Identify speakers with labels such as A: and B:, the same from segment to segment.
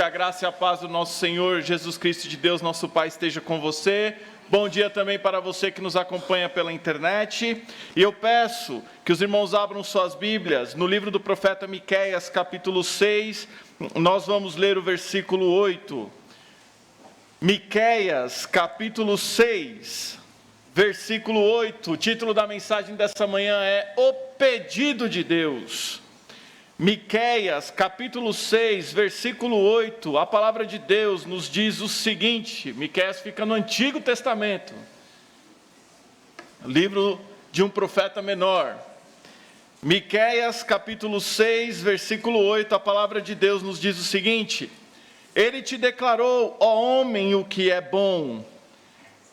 A: que a graça e a paz do nosso Senhor Jesus Cristo de Deus, nosso Pai, esteja com você. Bom dia também para você que nos acompanha pela internet. E eu peço que os irmãos abram suas Bíblias no livro do profeta Miqueias, capítulo 6. Nós vamos ler o versículo 8. Miqueias, capítulo 6, versículo 8. O título da mensagem dessa manhã é O Pedido de Deus. Miqueias, capítulo 6, versículo 8, a palavra de Deus nos diz o seguinte. Miqueias fica no Antigo Testamento, livro de um profeta menor. Miqueias, capítulo 6, versículo 8, a palavra de Deus nos diz o seguinte: Ele te declarou, ó homem, o que é bom,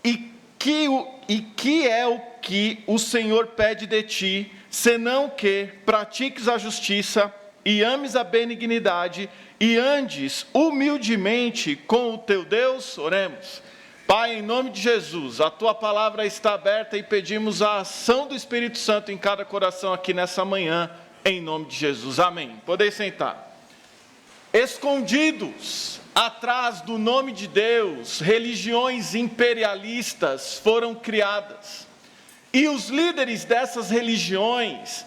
A: e que é o que o Senhor pede de ti, senão que pratiques a justiça e ames a benignidade e andes humildemente com o teu Deus. Oremos. Pai, em nome de Jesus, a tua palavra está aberta e pedimos a ação do Espírito Santo em cada coração aqui nessa manhã, em nome de Jesus. Amém. Podem sentar. Escondidos atrás do nome de Deus, religiões imperialistas foram criadas. E os líderes dessas religiões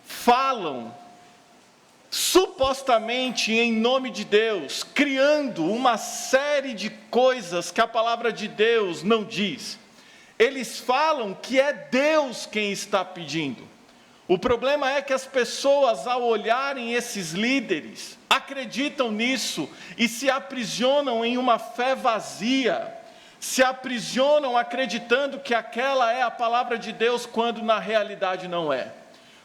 A: falam supostamente em nome de Deus, criando uma série de coisas que a palavra de Deus não diz. Eles falam que é Deus quem está pedindo. O problema é que as pessoas, ao olharem esses líderes, acreditam nisso e se aprisionam em uma fé vazia, se aprisionam acreditando que aquela é a palavra de Deus, quando na realidade não é.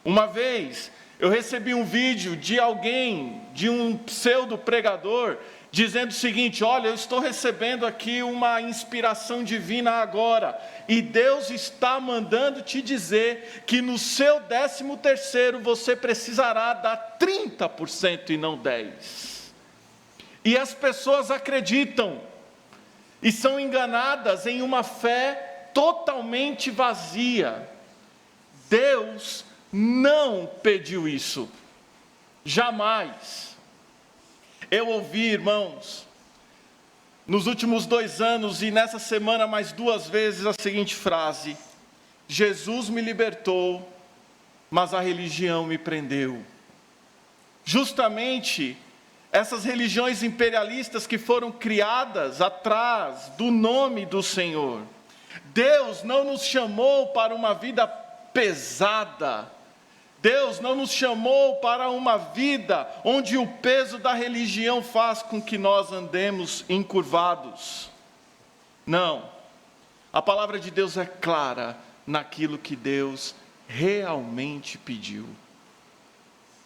A: Uma vez eu recebi um vídeo de alguém, de um pseudo-pregador, dizendo o seguinte: olha, eu estou recebendo aqui uma inspiração divina agora, e Deus está mandando te dizer que no seu 13º você precisará dar 30% e não 10%. E as pessoas acreditam, e são enganadas em uma fé totalmente vazia. Deus não pediu isso, jamais. Eu ouvi, irmãos, nos últimos 2 anos e nessa semana mais 2 vezes a seguinte frase: Jesus me libertou, mas a religião me prendeu. Justamente essas religiões imperialistas que foram criadas atrás do nome do Senhor. Deus não nos chamou para uma vida pesada. Deus não nos chamou para uma vida onde o peso da religião faz com que nós andemos encurvados. Não. A palavra de Deus é clara naquilo que Deus realmente pediu.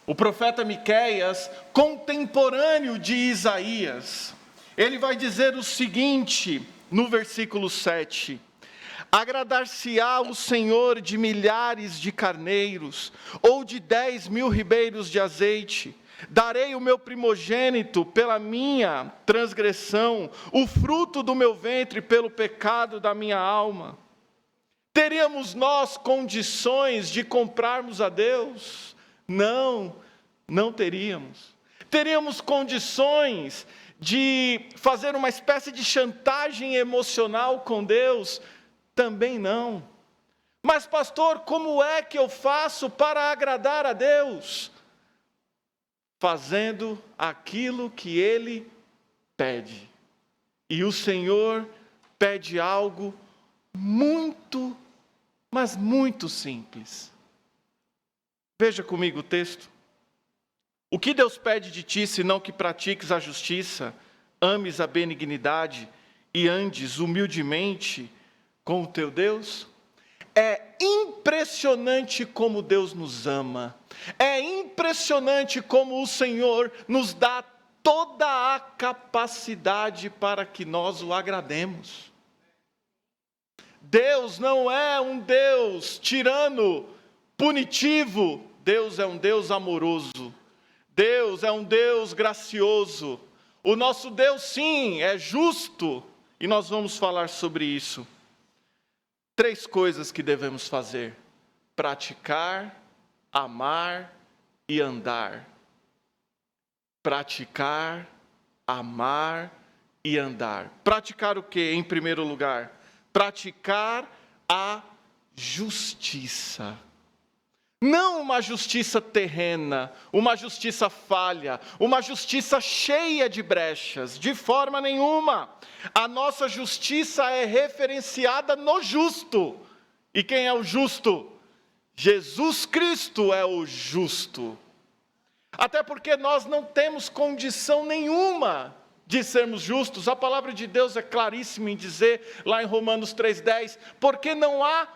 A: O profeta Miqueias, contemporâneo de Isaías, ele vai dizer o seguinte no versículo 7: Agradar-se-á o Senhor de milhares de carneiros, ou de 10.000 ribeiros de azeite. Darei o meu primogênito pela minha transgressão, o fruto do meu ventre pelo pecado da minha alma. Teríamos nós condições de comprarmos a Deus? Não, não teríamos. Teríamos condições de fazer uma espécie de chantagem emocional com Deus? Também não. Mas pastor, como é que eu faço para agradar a Deus? Fazendo aquilo que Ele pede. E o Senhor pede algo muito, mas muito simples. Veja comigo o texto. O que Deus pede de ti, senão que pratiques a justiça, ames a benignidade e andes humildemente com o teu Deus? É impressionante como Deus nos ama. É impressionante como o Senhor nos dá toda a capacidade para que nós o agrademos. Deus não é um Deus tirano, punitivo. Deus é um Deus amoroso. Deus é um Deus gracioso. O nosso Deus, sim, é justo. E nós vamos falar sobre isso. 3 coisas que devemos fazer: praticar, amar e andar. Praticar, amar e andar. Praticar o que em primeiro lugar? Praticar a justiça. Não uma justiça terrena, uma justiça falha, uma justiça cheia de brechas, de forma nenhuma. A nossa justiça é referenciada no justo. E quem é o justo? Jesus Cristo é o justo. Até porque nós não temos condição nenhuma de sermos justos. A palavra de Deus é claríssima em dizer, lá em Romanos 3,10, porque não há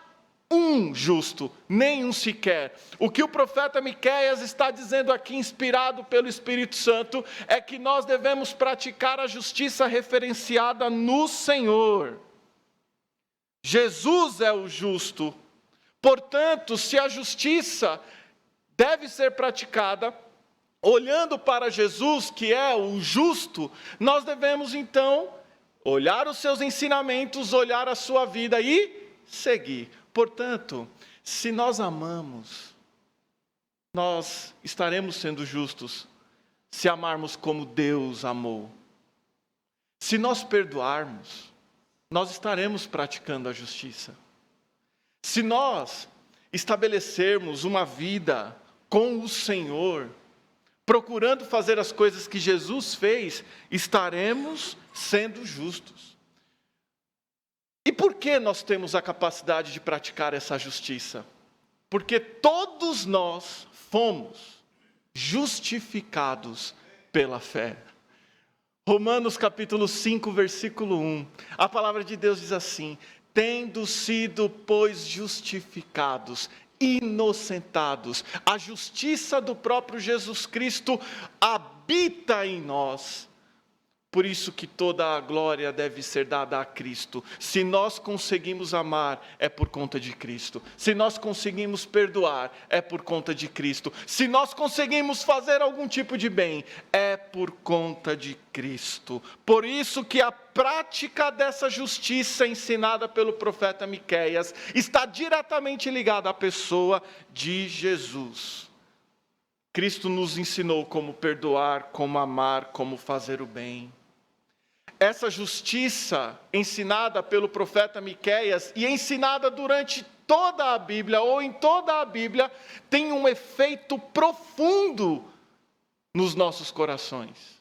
A: um justo, nenhum sequer. O que o profeta Miqueias está dizendo aqui, inspirado pelo Espírito Santo, é que nós devemos praticar a justiça referenciada no Senhor. Jesus é o justo. Portanto, se a justiça deve ser praticada olhando para Jesus, que é o justo, nós devemos então olhar os seus ensinamentos, olhar a sua vida e seguir. Portanto, se nós amamos, nós estaremos sendo justos se amarmos como Deus amou. Se nós perdoarmos, nós estaremos praticando a justiça. Se nós estabelecermos uma vida com o Senhor, procurando fazer as coisas que Jesus fez, estaremos sendo justos. E por que nós temos a capacidade de praticar essa justiça? Porque todos nós fomos justificados pela fé. Romanos capítulo 5, versículo 1. A palavra de Deus diz assim: tendo sido, pois, justificados, inocentados, a justiça do próprio Jesus Cristo habita em nós. Por isso que toda a glória deve ser dada a Cristo. Se nós conseguimos amar, é por conta de Cristo. Se nós conseguimos perdoar, é por conta de Cristo. Se nós conseguimos fazer algum tipo de bem, é por conta de Cristo. Por isso que a prática dessa justiça ensinada pelo profeta Miqueias está diretamente ligada à pessoa de Jesus. Cristo nos ensinou como perdoar, como amar, como fazer o bem. Essa justiça ensinada pelo profeta Miqueias e ensinada durante toda a Bíblia, ou em toda a Bíblia, tem um efeito profundo nos nossos corações.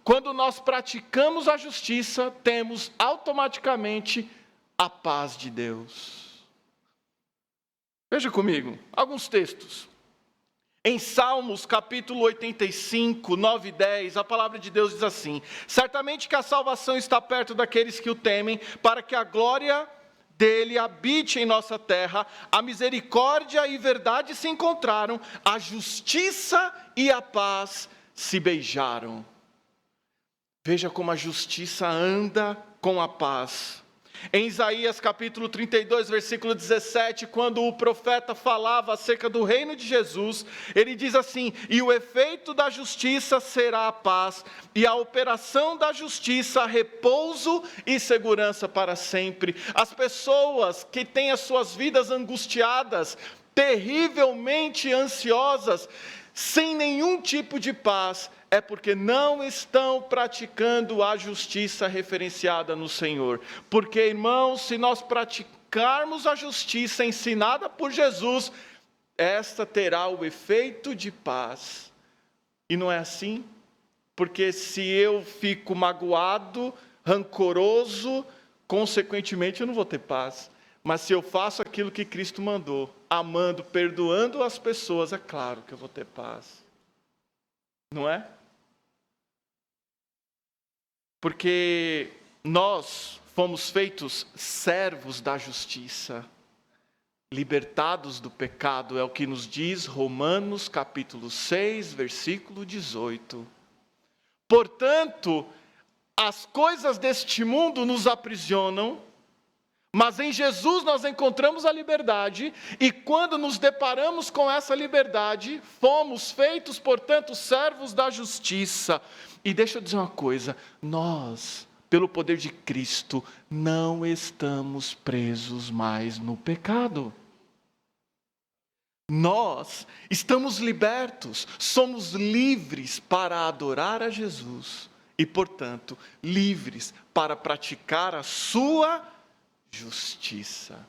A: Quando nós praticamos a justiça, temos automaticamente a paz de Deus. Veja comigo, alguns textos. Em Salmos capítulo 85, 9 e 10, a palavra de Deus diz assim: certamente que a salvação está perto daqueles que o temem, para que a glória dele habite em nossa terra, a misericórdia e verdade se encontraram, a justiça e a paz se beijaram. Veja como a justiça anda com a paz. Em Isaías capítulo 32, versículo 17, quando o profeta falava acerca do reino de Jesus, ele diz assim: e o efeito da justiça será a paz, e a operação da justiça, repouso e segurança para sempre. As pessoas que têm as suas vidas angustiadas, terrivelmente ansiosas, sem nenhum tipo de paz, é porque não estão praticando a justiça referenciada no Senhor. Porque, irmãos, se nós praticarmos a justiça ensinada por Jesus, esta terá o efeito de paz. E não é assim? Porque se eu fico magoado, rancoroso, consequentemente eu não vou ter paz. Mas se eu faço aquilo que Cristo mandou, amando, perdoando as pessoas, é claro que eu vou ter paz. Não é? Porque nós fomos feitos servos da justiça, libertados do pecado, é o que nos diz Romanos capítulo 6, versículo 18. Portanto, as coisas deste mundo nos aprisionam, mas em Jesus nós encontramos a liberdade, e quando nos deparamos com essa liberdade, fomos feitos, portanto, servos da justiça. E deixa eu dizer uma coisa, nós, pelo poder de Cristo, não estamos presos mais no pecado. Nós estamos libertos, somos livres para adorar a Jesus e, portanto, livres para praticar a sua justiça.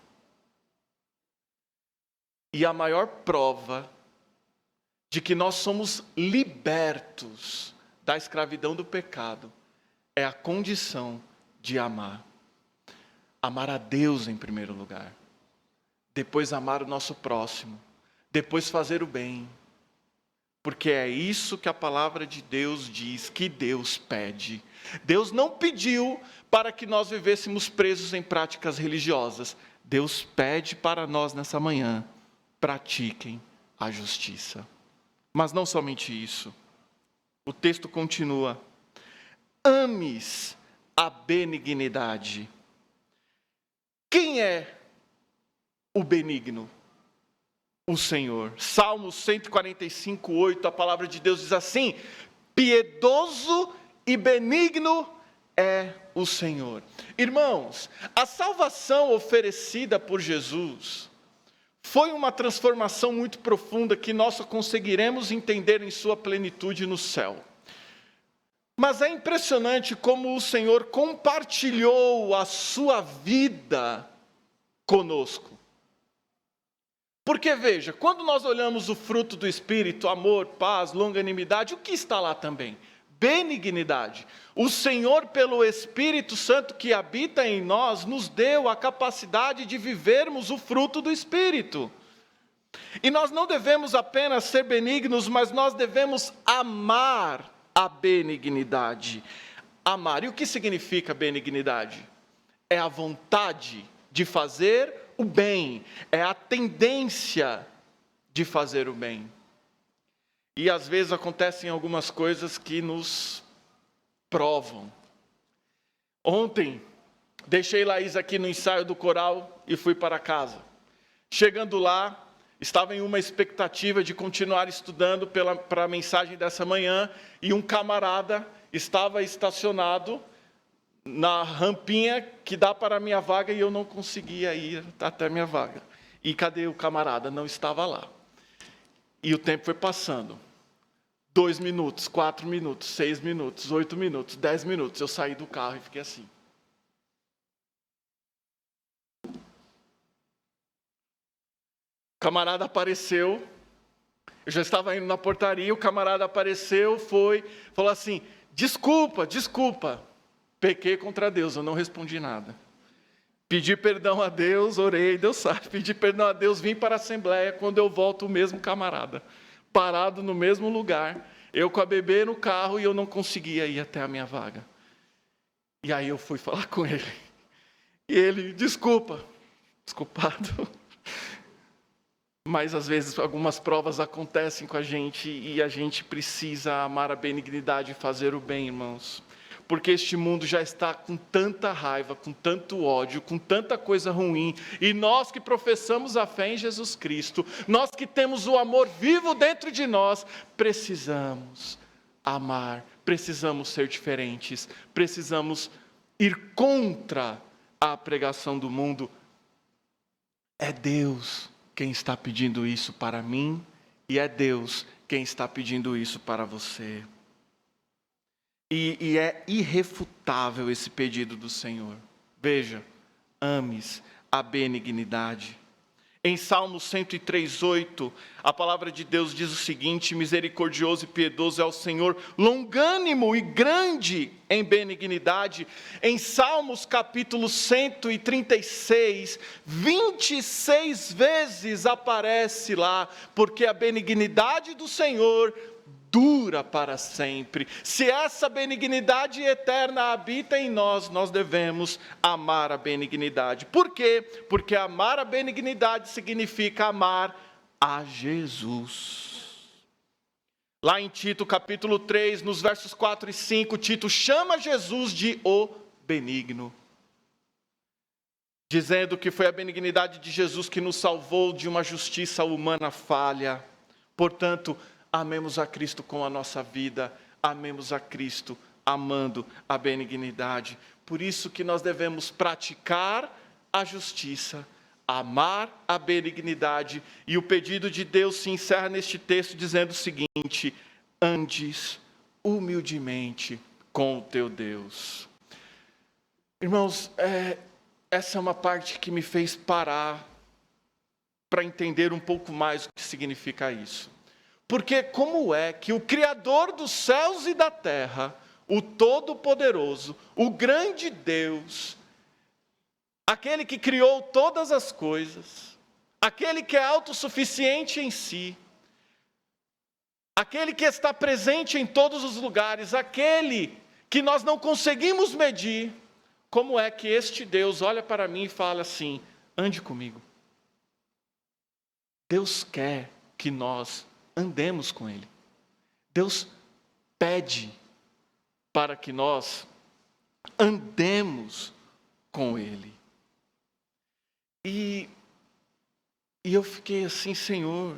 A: E a maior prova de que nós somos libertos da escravidão do pecado é a condição de amar. Amar a Deus em primeiro lugar. Depois amar o nosso próximo. Depois fazer o bem. Porque é isso que a palavra de Deus diz, que Deus pede. Deus não pediu para que nós vivêssemos presos em práticas religiosas. Deus pede para nós nessa manhã, pratiquem a justiça. Mas não somente isso. O texto continua. Ames a benignidade. Quem é o benigno? O Senhor. Salmos 145, 8, a palavra de Deus diz assim: piedoso e benigno é o Senhor. Irmãos, a salvação oferecida por Jesus foi uma transformação muito profunda que nós só conseguiremos entender em sua plenitude no céu. Mas é impressionante como o Senhor compartilhou a sua vida conosco. Porque veja, quando nós olhamos o fruto do Espírito, amor, paz, longanimidade, o que está lá também? Benignidade. O Senhor, pelo Espírito Santo que habita em nós, nos deu a capacidade de vivermos o fruto do Espírito. E nós não devemos apenas ser benignos, mas nós devemos amar a benignidade. Amar. E o que significa benignidade? É a vontade de fazer o bem, é a tendência de fazer o bem. E às vezes acontecem algumas coisas que nos provam. Ontem, deixei Laís aqui no ensaio do coral e fui para casa. Chegando lá, estava em uma expectativa de continuar estudando para a mensagem dessa manhã, e um camarada estava estacionado na rampinha que dá para a minha vaga e eu não conseguia ir até a minha vaga. E cadê o camarada? Não estava lá. E o tempo foi passando. 2 minutos, 4 minutos, 6 minutos, 8 minutos, 10 minutos. Eu saí do carro e fiquei assim. O camarada apareceu. Eu já estava indo na portaria, o camarada apareceu, falou assim: desculpa. Pequei contra Deus, eu não respondi nada. Pedi perdão a Deus, orei, Deus sabe. Pedi perdão a Deus, vim para a Assembleia. Quando eu volto, o mesmo camarada, parado no mesmo lugar. Eu com a bebê no carro e eu não conseguia ir até a minha vaga. E aí eu fui falar com ele. E ele, desculpado. Mas às vezes algumas provas acontecem com a gente e a gente precisa amar a benignidade e fazer o bem, irmãos. Porque este mundo já está com tanta raiva, com tanto ódio, com tanta coisa ruim. E nós que professamos a fé em Jesus Cristo, nós que temos o amor vivo dentro de nós, precisamos amar, precisamos ser diferentes, precisamos ir contra a pregação do mundo. É Deus quem está pedindo isso para mim e é Deus quem está pedindo isso para você. E é irrefutável esse pedido do Senhor. Veja, ames a benignidade. Em Salmo 103:8, a palavra de Deus diz o seguinte: misericordioso e piedoso é o Senhor, longânimo e grande em benignidade. Em Salmos capítulo 136, 26 vezes aparece lá, porque a benignidade do Senhor dura para sempre. Se essa benignidade eterna habita em nós, nós devemos amar a benignidade. Por quê? Porque amar a benignidade significa amar a Jesus. Lá em Tito capítulo 3, nos versos 4 e 5, Tito chama Jesus de o benigno, dizendo que foi a benignidade de Jesus que nos salvou de uma justiça humana falha. Portanto, amemos a Cristo com a nossa vida, amemos a Cristo amando a benignidade. Por isso que nós devemos praticar a justiça, amar a benignidade. E o pedido de Deus se encerra neste texto dizendo o seguinte: andes humildemente com o teu Deus. Irmãos, essa é uma parte que me fez parar para entender um pouco mais o que significa isso. Porque como é que o Criador dos céus e da terra, o Todo-Poderoso, o grande Deus, aquele que criou todas as coisas, aquele que é autossuficiente em si, aquele que está presente em todos os lugares, aquele que nós não conseguimos medir, como é que este Deus olha para mim e fala assim: ande comigo. Deus quer que nós andemos com Ele. Deus pede para que nós andemos com Ele. E eu fiquei assim: Senhor,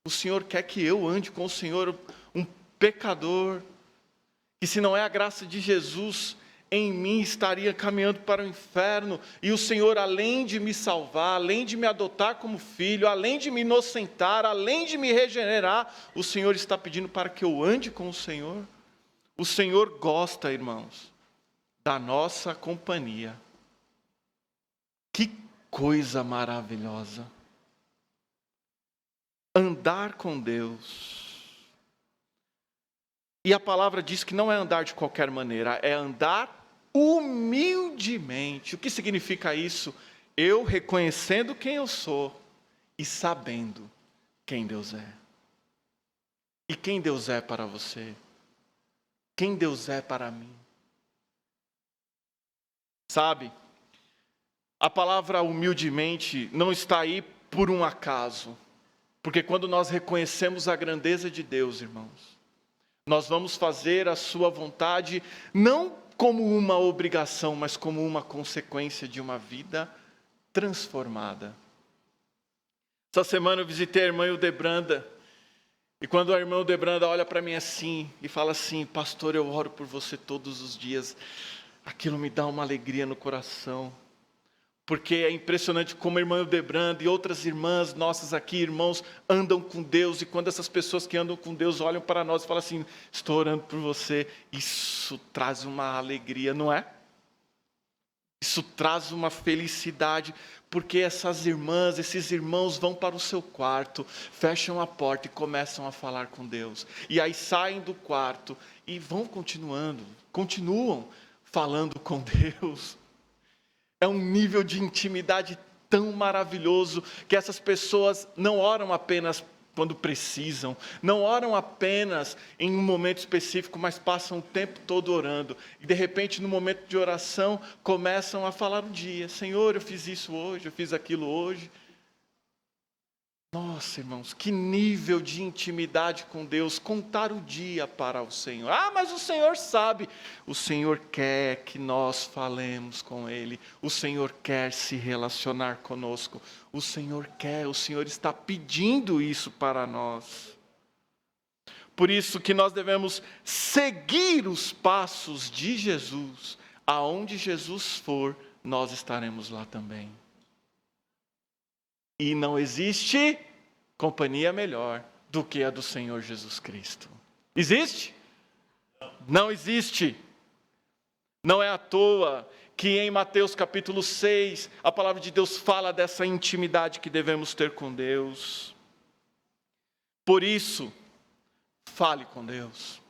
A: o Senhor quer que eu ande com o Senhor, um pecador, que se não é a graça de Jesus em mim, estaria caminhando para o inferno, e o Senhor, além de me salvar, além de me adotar como filho, além de me inocentar, além de me regenerar, o Senhor está pedindo para que eu ande com o Senhor. O Senhor gosta, irmãos, da nossa companhia. Que coisa maravilhosa! Andar com Deus. E a palavra diz que não é andar de qualquer maneira, é andar humildemente. O que significa isso? Eu reconhecendo quem eu sou e sabendo quem Deus é. E quem Deus é para você? Quem Deus é para mim? Sabe, a palavra humildemente não está aí por um acaso. Porque quando nós reconhecemos a grandeza de Deus, irmãos, nós vamos fazer a sua vontade não como uma obrigação, mas como uma consequência de uma vida transformada. Essa semana eu visitei a irmã Hildebranda, e quando a irmã Hildebranda olha para mim assim, e fala assim: pastor, eu oro por você todos os dias, aquilo me dá uma alegria no coração, porque é impressionante como a irmã Hildebranda e outras irmãs nossas aqui, irmãos, andam com Deus. E quando essas pessoas que andam com Deus olham para nós e falam assim: estou orando por você, isso traz uma alegria, não é? Isso traz uma felicidade, porque essas irmãs, esses irmãos vão para o seu quarto, fecham a porta e começam a falar com Deus. E aí saem do quarto e vão continuam falando com Deus. É um nível de intimidade tão maravilhoso que essas pessoas não oram apenas quando precisam, não oram apenas em um momento específico, mas passam o tempo todo orando. E de repente, no momento de oração, começam a falar um dia: Senhor, eu fiz isso hoje, eu fiz aquilo hoje. Nossa, irmãos, que nível de intimidade com Deus, contar o dia para o Senhor. Ah, mas o Senhor sabe. O Senhor quer que nós falemos com Ele. O Senhor quer se relacionar conosco. O Senhor está pedindo isso para nós. Por isso que nós devemos seguir os passos de Jesus. Aonde Jesus for, nós estaremos lá também. E não existe companhia melhor do que a do Senhor Jesus Cristo. Existe? Não existe. Não é à toa que em Mateus capítulo 6, a palavra de Deus fala dessa intimidade que devemos ter com Deus. Por isso, fale com Deus.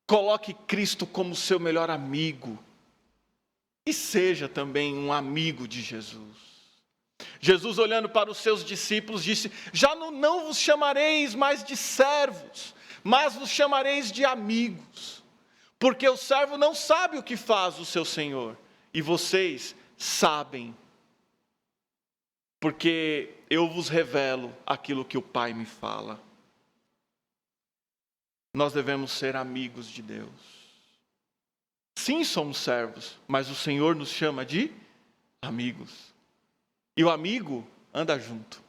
A: Coloque Cristo como seu melhor amigo. E seja também um amigo de Jesus. Jesus, olhando para os seus discípulos, disse: já não vos chamareis mais de servos, mas vos chamareis de amigos. Porque o servo não sabe o que faz o seu senhor, e vocês sabem, porque eu vos revelo aquilo que o Pai me fala. Nós devemos ser amigos de Deus. Sim, somos servos, mas o Senhor nos chama de amigos. E o amigo anda junto.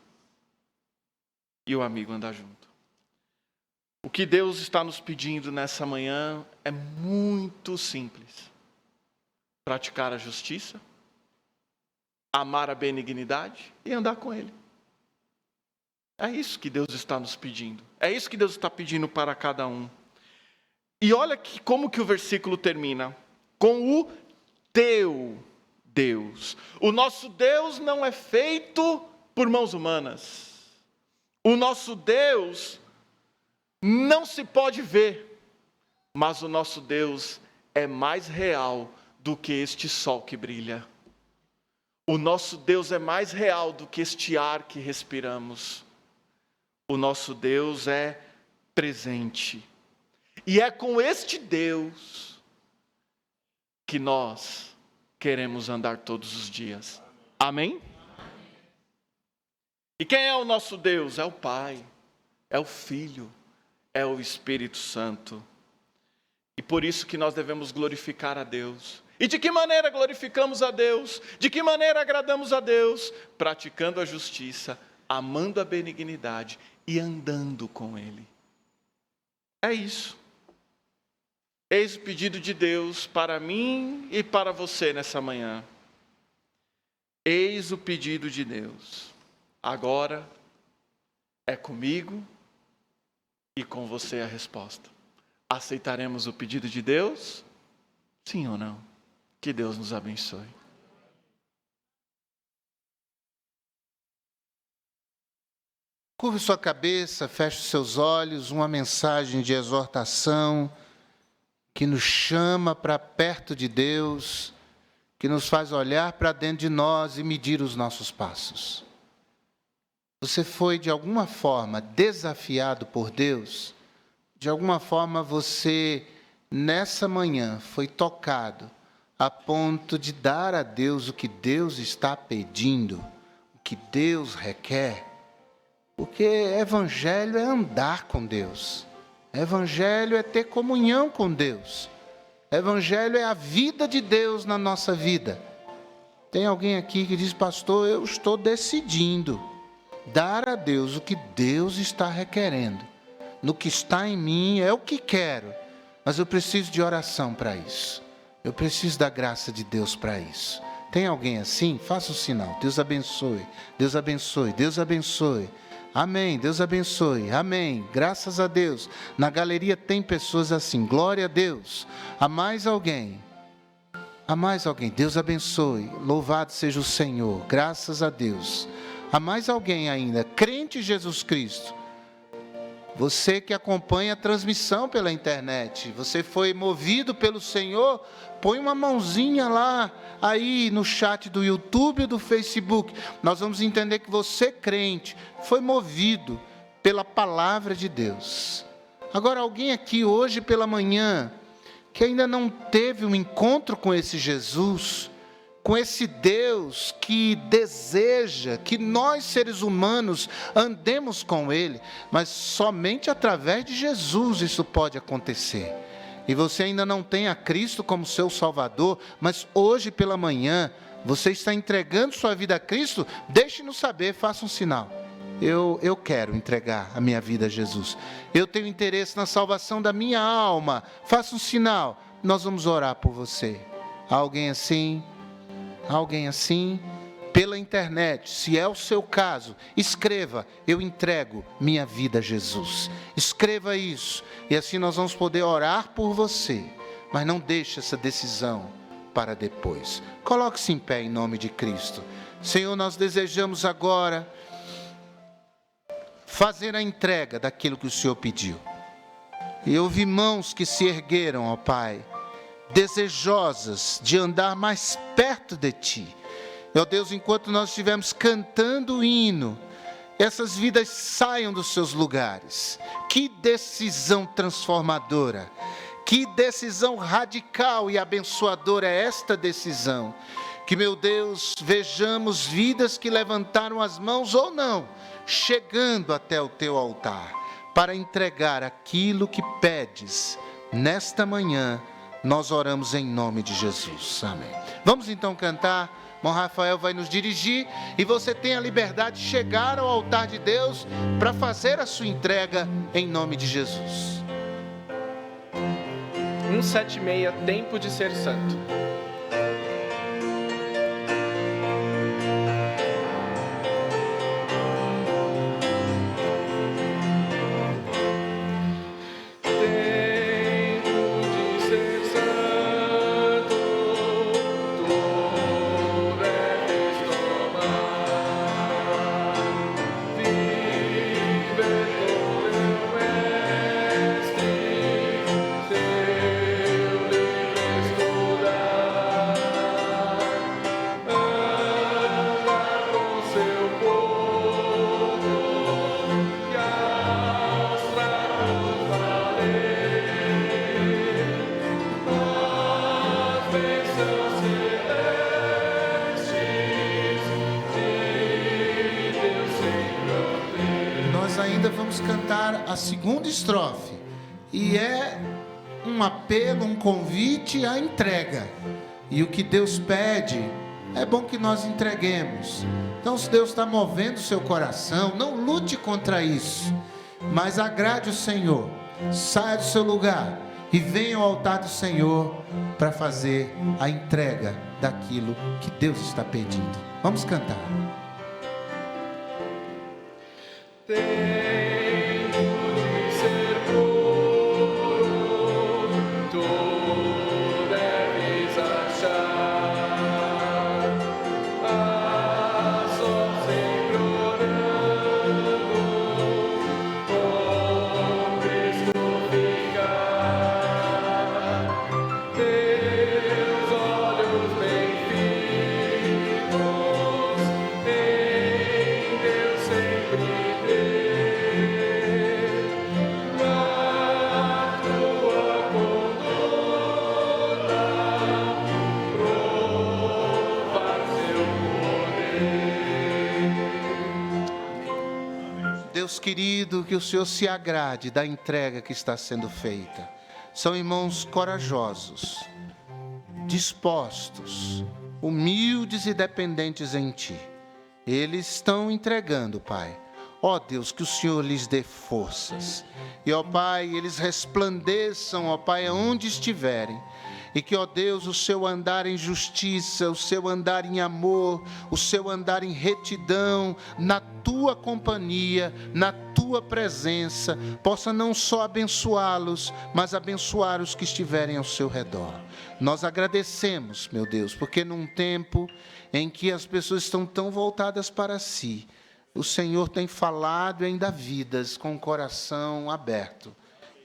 A: O que Deus está nos pedindo nessa manhã é muito simples. Praticar a justiça, amar a benignidade e andar com Ele. É isso que Deus está nos pedindo. É isso que Deus está pedindo para cada um. E olha como que o versículo termina. Com o teu Deus. O nosso Deus não é feito por mãos humanas. O nosso Deus não se pode ver, mas o nosso Deus é mais real do que este sol que brilha. O nosso Deus é mais real do que este ar que respiramos. O nosso Deus é presente. E é com este Deus que nós queremos andar todos os dias. Amém? E quem é o nosso Deus? É o Pai, é o Filho, é o Espírito Santo. E por isso que nós devemos glorificar a Deus. E de que maneira glorificamos a Deus? De que maneira agradamos a Deus? Praticando a justiça, amando a benignidade e andando com Ele. É isso. Eis o pedido de Deus para mim e para você nessa manhã. Eis o pedido de Deus. Agora é comigo e com você a resposta. Aceitaremos o pedido de Deus? Sim ou não? Que Deus nos abençoe.
B: Curve sua cabeça, feche os seus olhos, uma mensagem de exortação que nos chama para perto de Deus, que nos faz olhar para dentro de nós e medir os nossos passos. Você foi de alguma forma desafiado por Deus? De alguma forma você, nessa manhã, foi tocado a ponto de dar a Deus o que Deus está pedindo, o que Deus requer? Porque evangelho é andar com Deus. Evangelho é ter comunhão com Deus. Evangelho é a vida de Deus na nossa vida. Tem alguém aqui que diz: pastor, eu estou decidindo dar a Deus o que Deus está requerendo. No que está em mim é o que quero, mas eu preciso de oração para isso. Eu preciso da graça de Deus para isso. Tem alguém assim? Faça o sinal. Deus abençoe. Deus abençoe. Deus abençoe. Amém, Deus abençoe, amém, graças a Deus. Na galeria tem pessoas assim, glória a Deus. Há mais alguém? Há mais alguém? Deus abençoe, louvado seja o Senhor, graças a Deus. Há mais alguém ainda, crente em Jesus Cristo? Você que acompanha a transmissão pela internet, você foi movido pelo Senhor, põe uma mãozinha lá, aí no chat do YouTube ou do Facebook. Nós vamos entender que você, crente, foi movido pela palavra de Deus. Agora, alguém aqui hoje pela manhã, que ainda não teve um encontro com esse Jesus, com esse Deus que deseja que nós seres humanos andemos com Ele, mas somente através de Jesus isso pode acontecer. E você ainda não tem a Cristo como seu Salvador, mas hoje pela manhã você está entregando sua vida a Cristo, deixe-nos saber, faça um sinal. Eu quero entregar a minha vida a Jesus. Eu tenho interesse na salvação da minha alma. Faça um sinal. Nós vamos orar por você. Há alguém assim? Alguém assim? Pela internet, se é o seu caso, escreva: eu entrego minha vida a Jesus. Escreva isso, e assim nós vamos poder orar por você. Mas não deixe essa decisão para depois. Coloque-se em pé em nome de Cristo. Senhor, nós desejamos agora fazer a entrega daquilo que o Senhor pediu. E eu vi mãos que se ergueram, ó Pai, desejosas de andar mais perto de Ti. Meu Deus, enquanto nós estivermos cantando o hino, essas vidas saiam dos seus lugares. Que decisão transformadora, que decisão radical e abençoadora é esta decisão. Que, meu Deus, vejamos vidas que levantaram as mãos ou não, chegando até o Teu altar, para entregar aquilo que pedes. Nesta manhã, nós oramos em nome de Jesus. Amém. Vamos então cantar. Irmão Rafael vai nos dirigir e você tem a liberdade de chegar ao altar de Deus para fazer a sua entrega em nome de Jesus.
C: 176, Tempo de Ser Santo. Tempo
B: vamos cantar a segunda estrofe. E é um apelo, um convite à entrega. E o que Deus pede, é bom que nós entreguemos. Então, se Deus está movendo o seu coração, não lute contra isso, mas agrade o Senhor. Saia do seu lugar e venha ao altar do Senhor para fazer a entrega daquilo que Deus está pedindo. Vamos cantar. Deus querido, que o Senhor se agrade da entrega que está sendo feita. São irmãos corajosos, dispostos, humildes e dependentes em Ti. Eles estão entregando, Pai. Ó Deus, que o Senhor lhes dê forças. E, ó Pai, eles resplandeçam, ó Pai, aonde estiverem. E que, ó Deus, o seu andar em justiça, o seu andar em amor, o seu andar em retidão, na Tua companhia, na Tua presença, possa não só abençoá-los, mas abençoar os que estiverem ao seu redor. Nós agradecemos, meu Deus, porque num tempo em que as pessoas estão tão voltadas para si, o Senhor tem falado e ainda vidas com o coração aberto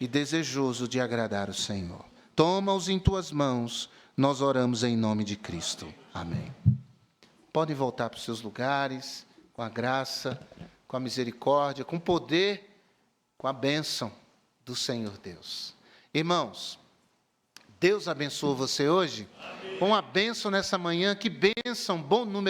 B: e desejoso de agradar o Senhor. Toma-os em Tuas mãos, nós oramos em nome de Cristo. Amém. Podem voltar para os seus lugares, com a graça, com a misericórdia, com o poder, com a bênção do Senhor Deus. Irmãos, Deus abençoe você hoje, com a bênção nessa manhã, que bênção, bom número